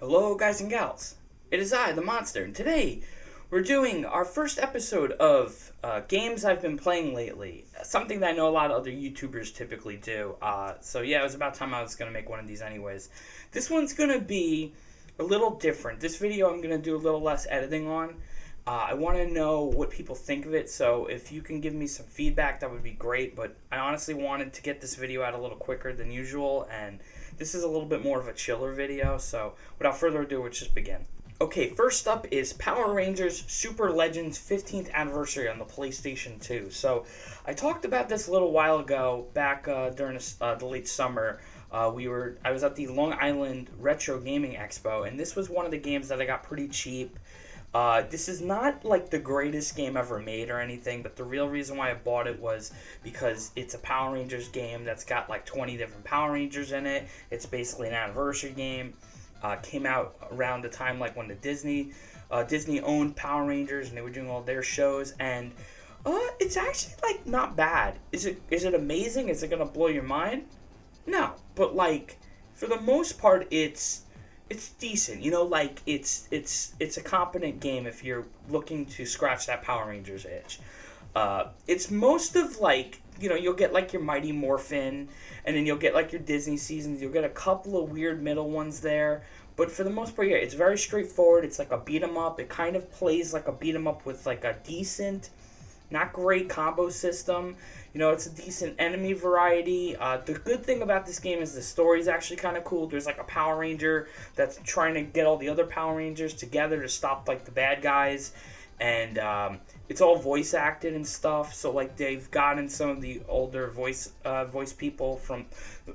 Hello, guys and gals. It is I, the Monster, and today we're doing our first episode of games I've been playing lately. Something that I know a lot of other YouTubers typically do. So yeah, it was about time I was going to make one of these anyways. This one's going to be a little different. This video I'm going to do a little less editing on. I want to know what people think of it, so if you can give me some feedback, that would be great. But I honestly wanted to get this video out a little quicker than usual, and this is a little bit more of a chiller video, so without further ado, let's just begin. Okay, first up is Power Rangers Super Legends 15th Anniversary on the PlayStation 2. So, I talked about this a little while ago, back during the late summer. I was at the Long Island Retro Gaming Expo, and this was one of the games that I got pretty cheap. This is not like the greatest game ever made or anything, but the real reason why I bought it was because it's a Power Rangers game that's got like 20 different Power Rangers in it. It's basically an anniversary game. Came out around the time like when the Disney owned Power Rangers and they were doing all their shows, and it's actually like not bad. Is it amazing? Is it gonna blow your mind? No, but like for the most part, it's decent. You know, like it's a competent game if you're looking to scratch that Power Rangers itch. It's most of like, you know, you'll get like your Mighty Morphin, and then you'll get like your Disney seasons. You'll get a couple of weird middle ones there, but for the most part, yeah, it's very straightforward. It's like a beat 'em up. It kind of plays like a beat 'em up with like a decent, not great combo system. You know, it's a decent enemy variety. The good thing about this game is the story's actually kind of cool. There's like a Power Ranger that's trying to get all the other Power Rangers together to stop like the bad guys, and it's all voice acted and stuff. So like they've gotten some of the older voice people from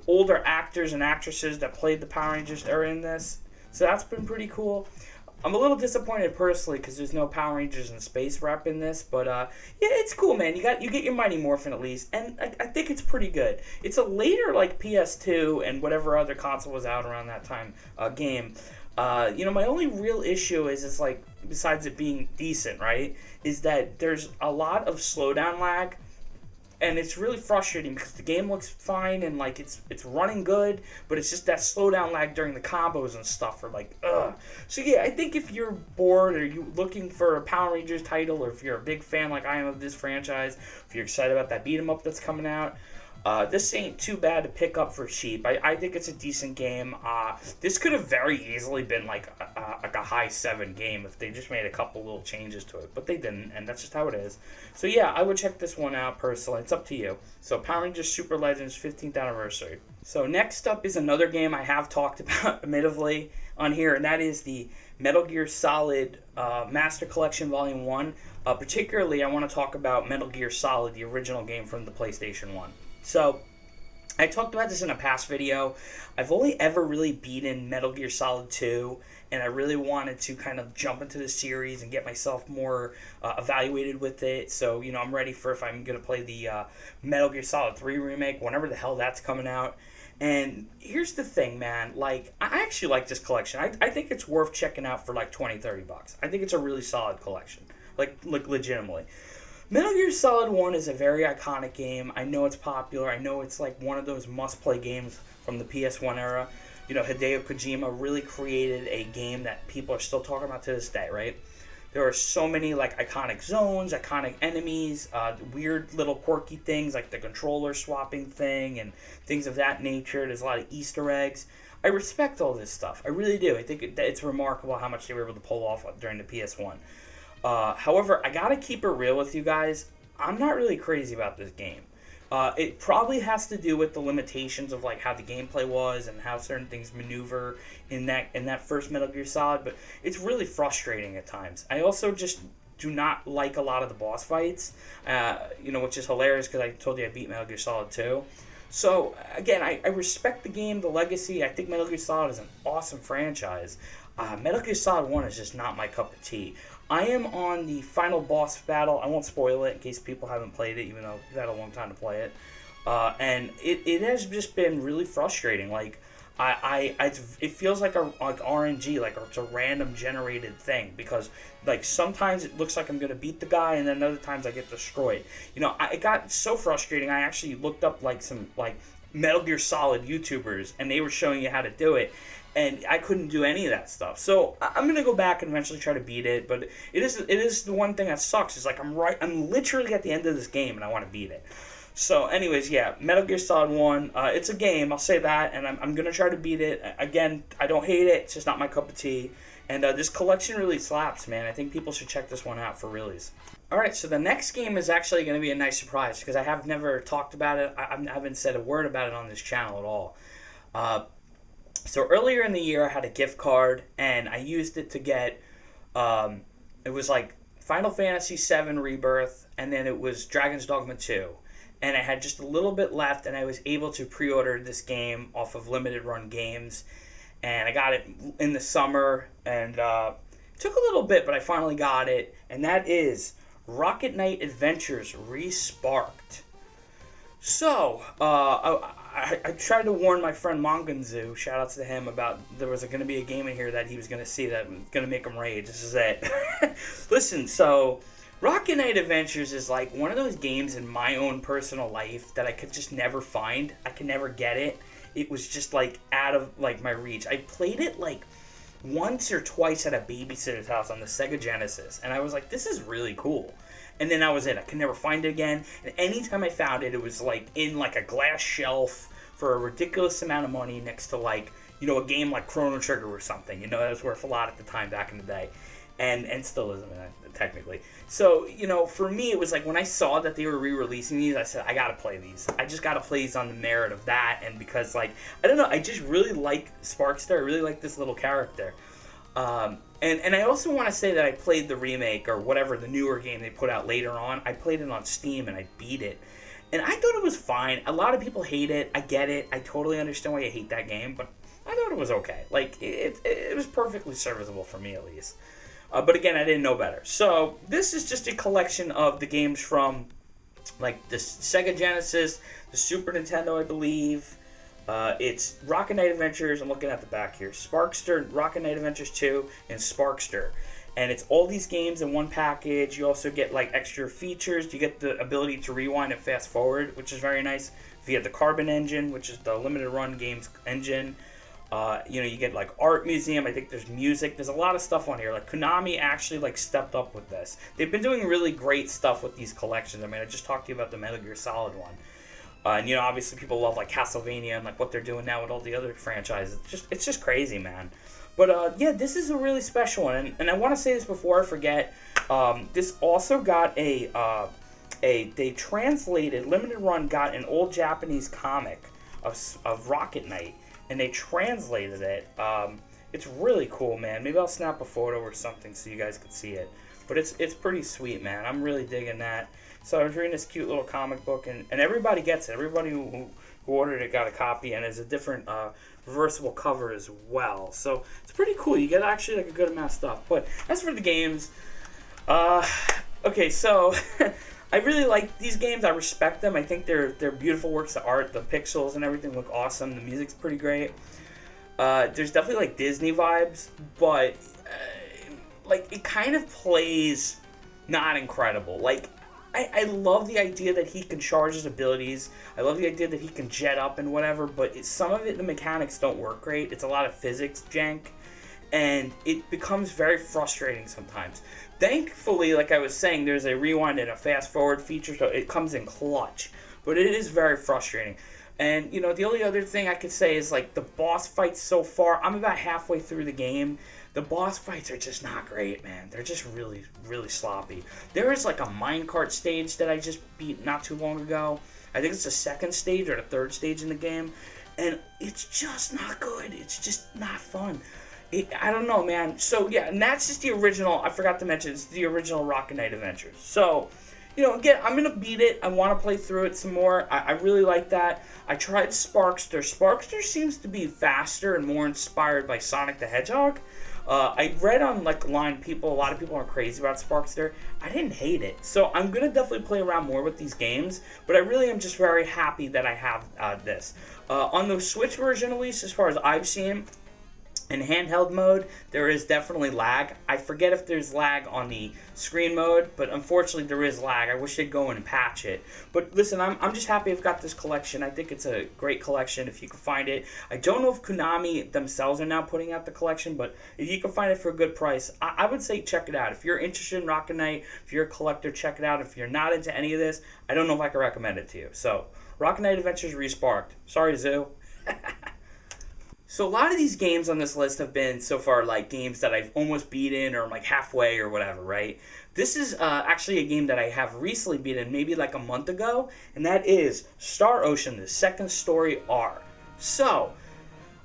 older actors and actresses that played the Power Rangers are in this. So that's been pretty cool. I'm a little disappointed personally because there's no Power Rangers in space rep in this, but yeah, it's cool, man. You get your Mighty Morphin at least, and I think it's pretty good. It's a later like PS2 and whatever other console was out around that time game. You know, my only real issue is it's like, besides it being decent, right, is that there's a lot of slowdown lag. And it's really frustrating because the game looks fine and like it's running good, but it's just that slowdown lag during the combos and stuff are like, ugh. So yeah, I think if you're bored or you looking for a Power Rangers title, or if you're a big fan like I am of this franchise, if you're excited about that beat 'em up that's coming out, this ain't too bad to pick up for cheap. I think it's a decent game. This could have very easily been like a high 7 game if they just made a couple little changes to it, but they didn't, and that's just how it is. So yeah, I would check this one out personally. It's up to you. So Power Rangers Super Legends 15th Anniversary. So next up is another game I have talked about admittedly on here, and that is the Metal Gear Solid Master Collection Volume 1. Particularly, I want to talk about Metal Gear Solid, the original game from the PlayStation 1. So, I talked about this in a past video. I've only ever really beaten Metal Gear Solid 2, and I really wanted to kind of jump into the series and get myself more evaluated with it. So, you know, I'm ready for if I'm going to play the Metal Gear Solid 3 remake, whenever the hell that's coming out. And here's the thing, man. Like, I actually like this collection. I think it's worth checking out for like $20-$30. I think it's a really solid collection. Like legitimately. Metal Gear Solid 1 is a very iconic game. I know it's popular. I know it's like one of those must-play games from the PS1 era. You know, Hideo Kojima really created a game that people are still talking about to this day, right? There are so many like iconic zones, iconic enemies, weird little quirky things like the controller swapping thing and things of that nature. There's a lot of Easter eggs. I respect all this stuff. I really do. I think it's remarkable how much they were able to pull off during the PS1. However, I gotta keep it real with you guys. I'm not really crazy about this game. It probably has to do with the limitations of like how the gameplay was and how certain things maneuver in that first Metal Gear Solid, but it's really frustrating at times. I also just do not like a lot of the boss fights, you know, which is hilarious because I told you I beat Metal Gear Solid 2. So, again, I respect the game, the legacy. I think Metal Gear Solid is an awesome franchise. Metal Gear Solid 1 is just not my cup of tea. I am on the final boss battle. I won't spoil it in case people haven't played it, even though you've had a long time to play it. And it has just been really frustrating. Like, it feels like RNG, like it's a random generated thing, because like sometimes it looks like I'm gonna beat the guy, and then other times I get destroyed. You know, it got so frustrating. I actually looked up like some like Metal Gear Solid YouTubers, and they were showing you how to do it. and I couldn't do any of that stuff. So I'm gonna go back and eventually try to beat it. But it is the one thing that sucks. Is like I'm literally at the end of this game and I want to beat it. So, anyways, yeah, Metal Gear Solid 1, it's a game, I'll say that, and I'm going to try to beat it. Again, I don't hate it, it's just not my cup of tea. And this collection really slaps, man. I think people should check this one out for reals. Alright, so the next game is actually going to be a nice surprise, because I have never talked about it. I haven't said a word about it on this channel at all. So earlier in the year, I had a gift card, and I used it to get, it was like Final Fantasy VII Rebirth, and then it was Dragon's Dogma 2. And I had just a little bit left, and I was able to pre-order this game off of Limited Run Games. And I got it in the summer, and it took a little bit, but I finally got it. And that is Rocket Knight Adventures Resparked. So, I tried to warn my friend Monganzu, shout out to him, about there was going to be a game in here that he was going to see that was going to make him rage. This is it. Listen, so Rocket Knight Adventures is like one of those games in my own personal life that I could just never find. I could never get it. It was just like out of like my reach. I played it like once or twice at a babysitter's house on the Sega Genesis, and I was like, this is really cool. And then that was it. I could never find it again. And anytime I found it, it was like in like a glass shelf for a ridiculous amount of money next to like, you know, a game like Chrono Trigger or something. You know, that was worth a lot at the time back in the day. And still isn't, technically. So, you know, for me, it was like when I saw that they were re-releasing these, I said, I gotta play these. I just gotta play these on the merit of that, and because, like, I don't know, I just really like Sparkster. I really like this little character. And I also want to say that I played the remake, or whatever, the newer game they put out later on. I played it on Steam, and I beat it. And I thought it was fine. A lot of people hate it. I get it. I totally understand why you hate that game, but I thought it was okay. Like, it was perfectly serviceable for me, at least. But again, I didn't know better. So this is just a collection of the games from like the Sega Genesis, the Super Nintendo, I believe. It's Rocket Knight Adventures. I'm looking at the back here. Sparkster, Rocket Knight Adventures 2, and Sparkster. And it's all these games in one package. You also get like extra features. You get the ability to rewind and fast forward, which is very nice. Via the Carbon engine, which is the limited run games engine. You know, you get like art museum. I think there's music. There's a lot of stuff on here. Like Konami actually like stepped up with this. They've been doing really great stuff with these collections. I mean, I just talked to you about the Metal Gear Solid one. And you know, obviously people love like Castlevania and like what they're doing now with all the other franchises. It's just crazy, man. But yeah, this is a really special one. And I want to say this before I forget. This also got they translated, Limited Run got an old Japanese comic of Rocket Knight. And they translated it. It's really cool, man. Maybe I'll snap a photo or something so you guys can see it. But it's pretty sweet, man. I'm really digging that. So I was reading this cute little comic book, and everybody gets it. Everybody who ordered it got a copy, and it's a different reversible cover as well. So it's pretty cool. You get actually like a good amount of stuff. But as for the games, okay, so I really like these games. I respect them. I think they're beautiful works of art. The pixels and everything look awesome. The music's pretty great. There's definitely like Disney vibes, but like it kind of plays not incredible. Like I love the idea that he can charge his abilities. I love the idea that he can jet up and whatever, but some of it, the mechanics don't work great. It's a lot of physics jank, and it becomes very frustrating sometimes. Thankfully, like I was saying, there's a rewind and a fast forward feature, so it comes in clutch. But it is very frustrating. And, you know, the only other thing I could say is, like, the boss fights so far, I'm about halfway through the game. The boss fights are just not great, man. They're just really, really sloppy. There is, like, a minecart stage that I just beat not too long ago. I think it's the second stage or the third stage in the game. And it's just not good. It's just not fun. I don't know, man. So, yeah, and that's just the original. I forgot to mention, it's the original Rocket Knight Adventures. So, you know, again, I'm going to beat it. I want to play through it some more. I really like that. I tried Sparkster. Sparkster seems to be faster and more inspired by Sonic the Hedgehog. I read on, like, a lot of people are crazy about Sparkster. I didn't hate it. So I'm going to definitely play around more with these games. But I really am just very happy that I have this. On the Switch version, at least, as far as I've seen, In handheld mode, there is definitely lag. I forget if there's lag on the screen mode, but unfortunately there is lag. I wish they'd go in and patch it. But listen, I'm just happy I've got this collection. I think it's a great collection if you can find it. I don't know if Konami themselves are now putting out the collection, but if you can find it for a good price, I would say check it out. If you're interested in Rocket Knight, if you're a collector, check it out. If you're not into any of this, I don't know if I can recommend it to you. So, Rocket Knight Adventures Resparked. Sorry, Zoo. So a lot of these games on this list have been so far like games that I've almost beaten or I'm like halfway or whatever, right? This is actually a game that I have recently beaten maybe like a month ago, and that is Star Ocean, the Second Story R. So,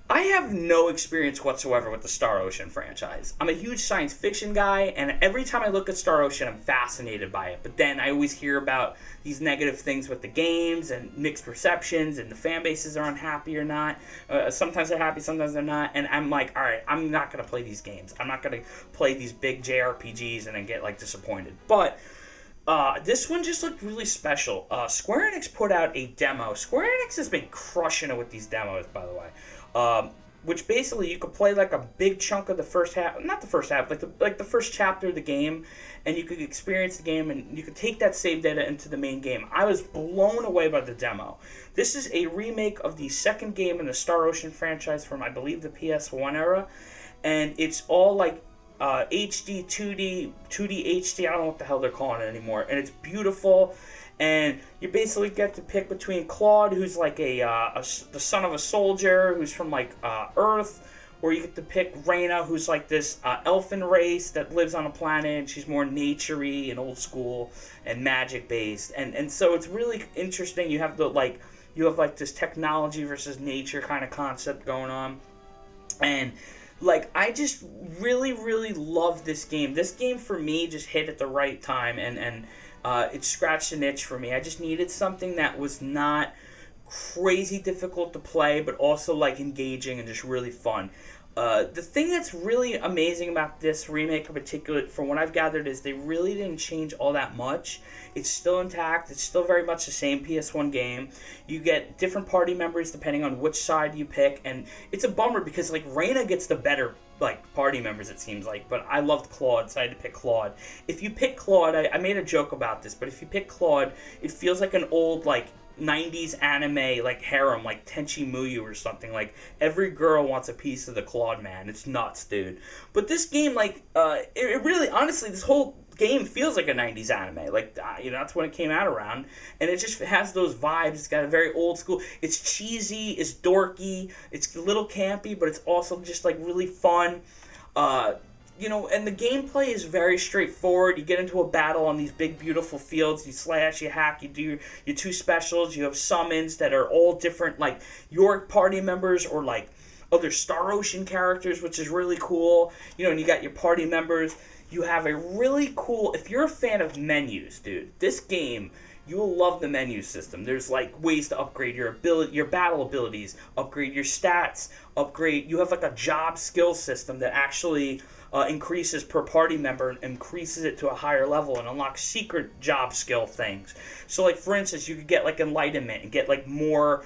I have no experience whatsoever with the Star Ocean franchise. I'm a huge science fiction guy, and every time I look at Star Ocean, I'm fascinated by it. But then I always hear about these negative things with the games and mixed perceptions, and the fan bases are unhappy or not. Sometimes they're happy, sometimes they're not. And I'm like, all right, I'm not going to play these games. I'm not going to play these big JRPGs and then get like disappointed. But this one just looked really special. Square Enix put out a demo. Square Enix has been crushing it with these demos, by the way. Which basically you could play like a big chunk of the first half, not the first half, like the first chapter of the game, and you could experience the game, and you could take that save data into the main game. I was blown away by the demo. This is a remake of the second game in the Star Ocean franchise from, I believe, the PS1 era, and it's all like HD, 2D HD, I don't know what the hell they're calling it anymore, and it's beautiful. And you basically get to pick between Claude, who's like the son of a soldier, who's from like Earth, or you get to pick Reyna, who's like this elfin race that lives on a planet, and she's more nature-y and old school and magic based. And so it's really interesting. You have this technology versus nature kind of concept going on, and like I just really really love this game. This game for me just hit at the right time, and it scratched an itch for me. I just needed something that was not crazy difficult to play, but also like engaging and just really fun. The thing that's really amazing about this remake in particular, from what I've gathered, is they really didn't change all that much. It's still intact. It's still very much the same PS1 game. You get different party members depending on which side you pick, and it's a bummer because like Reyna gets the better like party members, it seems like, but I loved Claude, so I had to pick Claude. If you pick Claude, I made a joke about this, but if you pick Claude, it feels like an old like 90s anime like harem, like Tenchi Muyo or something. Like every girl wants a piece of the Claude man. It's nuts, dude. But this game, like, it really, honestly, this whole game feels like a 90s anime. Like, that's when it came out around, and it just has those vibes. It's got a very old school. It's cheesy. It's dorky. It's a little campy, but it's also just like really fun. And the gameplay is very straightforward. You get into a battle on these big, beautiful fields. You slash, you hack, you do your two specials. You have summons that are all different, like your party members or like other Star Ocean characters, which is really cool. And you got your party members. You have a really cool, if you're a fan of menus, dude, this game, you will love the menu system. There's like ways to upgrade your battle abilities, upgrade your stats, you have like a job skill system that actually increases per party member and increases it to a higher level and unlocks secret job skill things. So like for instance, you could get like enlightenment and get like more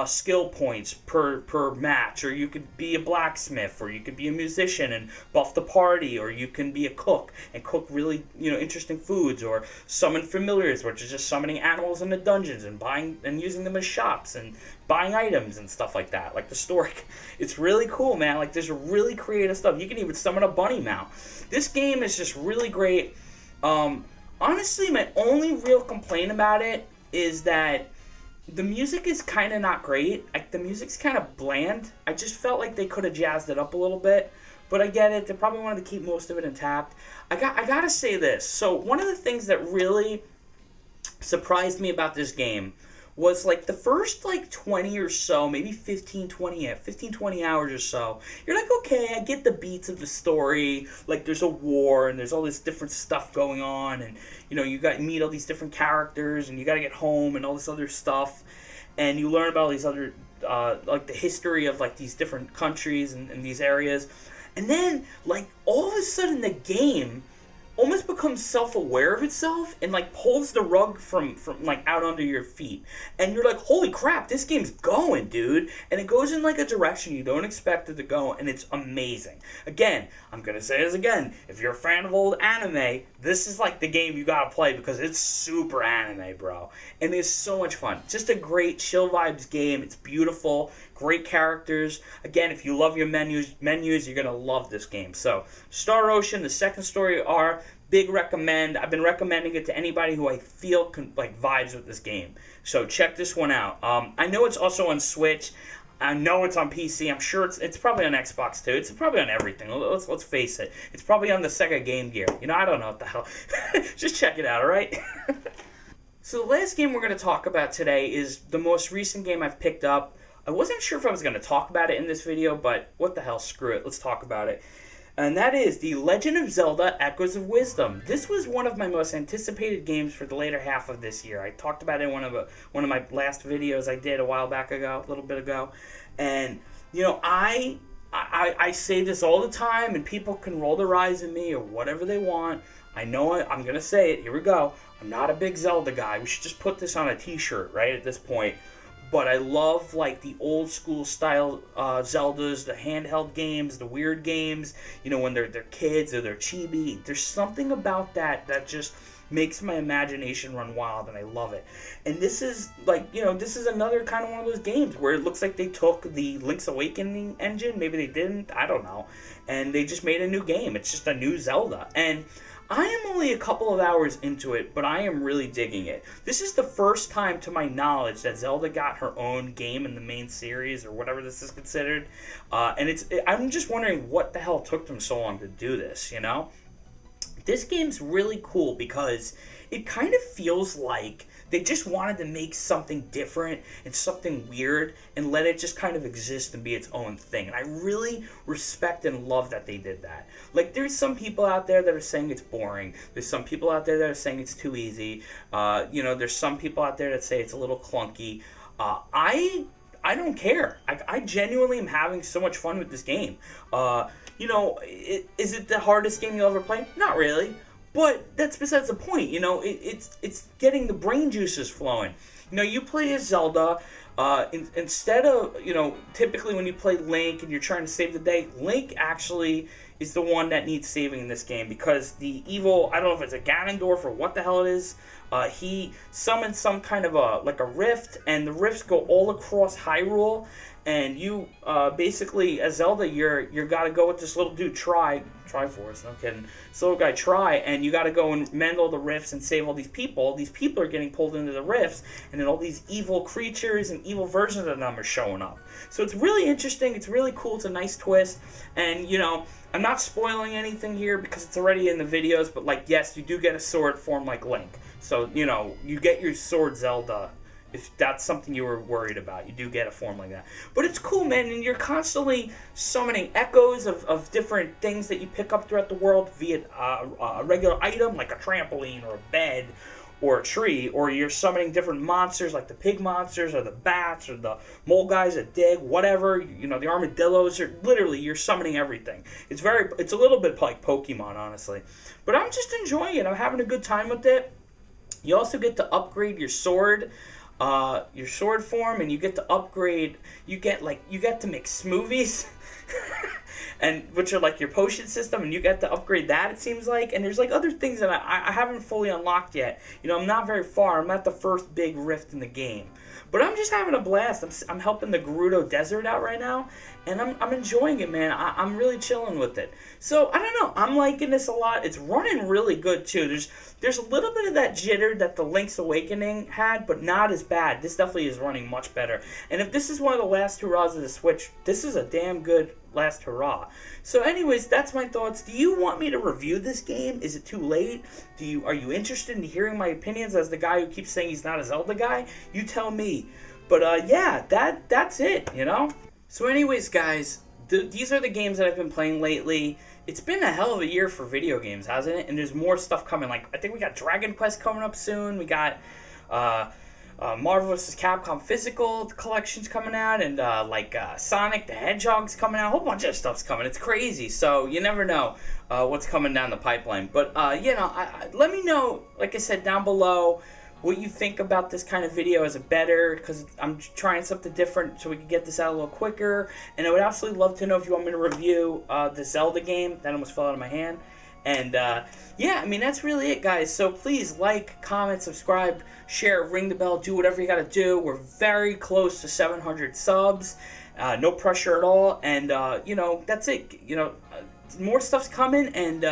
skill points per match, or you could be a blacksmith, or you could be a musician and buff the party, or you can be a cook and cook really interesting foods, or summon familiars, which is just summoning animals into dungeons and buying and using them as shops and buying items and stuff like that, like the store. It's really cool, man. Like there's really creative stuff. You can even summon a bunny mount. This game is just really great. Honestly, my only real complaint about it is that the music is kind of not great. Like, the music's kind of bland. I just felt like they could have jazzed it up a little bit. But I get it. They probably wanted to keep most of it intact. I gotta say this. So, one of the things that really surprised me about this game was, like, the first, 20 or so, maybe 15, 20 hours or so, you're like, okay, I get the beats of the story. Like, there's a war, and there's all this different stuff going on, and, you meet all these different characters, and you gotta get home, and all this other stuff, and you learn about all these other, the history of, these different countries and these areas, and then, all of a sudden, the game almost becomes self-aware of itself and like pulls the rug from like out under your feet, and you're like, holy crap, this game's going, dude. And it goes in like a direction you don't expect it to go, and it's amazing. Again, I'm gonna say this again, if you're a fan of old anime, this is like the game you gotta play because it's super anime, bro, and it's so much fun. Just a great chill vibes game. It's beautiful, great characters. Again, if you love your menus, you're gonna love this game. So Star Ocean, the second story R, big recommend. I've been recommending it to anybody who I feel like vibes with this game. So check this one out. I know it's also on Switch. I know it's on PC. I'm sure it's probably on Xbox too. It's probably on everything. Let's face it. It's probably on the Sega Game Gear. You know, I don't know what the hell. Just check it out, all right? So the last game we're going to talk about today is the most recent game I've picked up. I wasn't sure if I was going to talk about it in this video, but what the hell, screw it. Let's talk about it. And that is The Legend of Zelda Echoes of Wisdom. This was one of my most anticipated games for the later half of this year. I talked about it in one of my last videos I did a little bit ago. And, you know, I say this all the time, and people can roll their eyes at me or whatever they want. I know I'm going to say it. Here we go. I'm not a big Zelda guy. We should just put this on a t-shirt, right, at this point. But I love like the old school style Zeldas, the handheld games, the weird games, you know, when they're kids or they're chibi. There's something about that just makes my imagination run wild, and I love it. And this is like, you know, this is another kind of one of those games where it looks like they took the Link's Awakening engine, maybe they didn't, I don't know, and they just made a new game. It's just a new Zelda. And I am only a couple of hours into it, but I am really digging it. This is the first time, to my knowledge, that Zelda got her own game in the main series, or whatever this is considered. And I'm just wondering what the hell took them so long to do this, you know? This game's really cool because it kind of feels like they just wanted to make something different and something weird and let it just kind of exist and be its own thing. And I really respect and love that they did that. Like, there's some people out there that are saying it's boring. There's some people out there that are saying it's too easy. You know, there's some people out there that say it's a little clunky. I don't care. I genuinely am having so much fun with this game. You know, is it the hardest game you'll ever play? Not really. But that's besides the point, you know, it's getting the brain juices flowing. You know, you play as Zelda, instead of, you know, typically when you play Link and you're trying to save the day, Link actually is the one that needs saving in this game because the evil, I don't know if it's a Ganondorf or what the hell it is, he summons some kind of a rift, and the rifts go all across Hyrule, and you basically, as Zelda, you're gotta go with this little dude, Triforce, no kidding. This little guy, Tri, and you gotta go and mend all the rifts and save all these people. These people are getting pulled into the rifts, and then all these evil creatures and evil versions of them are showing up. So it's really interesting, it's really cool, it's a nice twist, and, you know, I'm not spoiling anything here because it's already in the videos, but, like, yes, you do get a sword form like Link. So, you know, you get your sword Zelda. If that's something you were worried about, you do get a form like that. But it's cool, man, and you're constantly summoning echoes of different things that you pick up throughout the world via a regular item, like a trampoline or a bed or a tree, or you're summoning different monsters like the pig monsters or the bats or the mole guys that dig, whatever, you know, the armadillos, or literally you're summoning everything. It's a little bit like Pokemon, honestly. But I'm just enjoying it. I'm having a good time with it. You also get to upgrade your sword form, and you get to upgrade, you get to make smoothies and which are like your potion system, and you get to upgrade that, it seems like. And there's like other things that I haven't fully unlocked yet. You know, I'm not very far. I'm at the first big rift in the game. But I'm just having a blast. I'm helping the Gerudo Desert out right now, and I'm enjoying it, man. I'm really chilling with it. So, I don't know. I'm liking this a lot. It's running really good, too. There's a little bit of that jitter that the Link's Awakening had, but not as bad. This definitely is running much better. And if this is one of the last hurrahs of the Switch, this is a damn good last hurrah. So anyways, that's my thoughts. Do you want me to review this game? Is it too late? Are you interested in hearing my opinions as the guy who keeps saying he's not a Zelda guy? You tell me. But yeah, that's it, you know? So anyways, guys, these are the games that I've been playing lately. It's been a hell of a year for video games, hasn't it? And there's more stuff coming. Like, I think we got Dragon Quest coming up soon. We got Marvel vs. Capcom physical collections coming out, and Sonic the Hedgehog's coming out. A whole bunch of stuff's coming. It's crazy. So you never know what's coming down the pipeline. But let me know, like I said, down below, what you think about this kind of video. Is it better? Because I'm trying something different so we can get this out a little quicker. And I would absolutely love to know if you want me to review the Zelda game. That almost fell out of my hand. And that's really it, guys. So please like, comment, subscribe, share, ring the bell, do whatever you got to do. We're very close to 700 subs. No pressure at all. And, that's it. More stuff's coming, and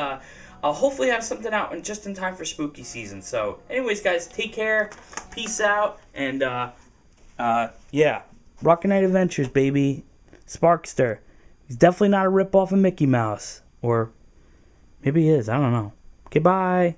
I'll hopefully have something out just in time for spooky season. So anyways, guys, take care. Peace out. And, Rocket Knight Adventures, baby. Sparkster. He's definitely not a ripoff of Mickey Mouse. Or maybe he is. I don't know. Okay, bye.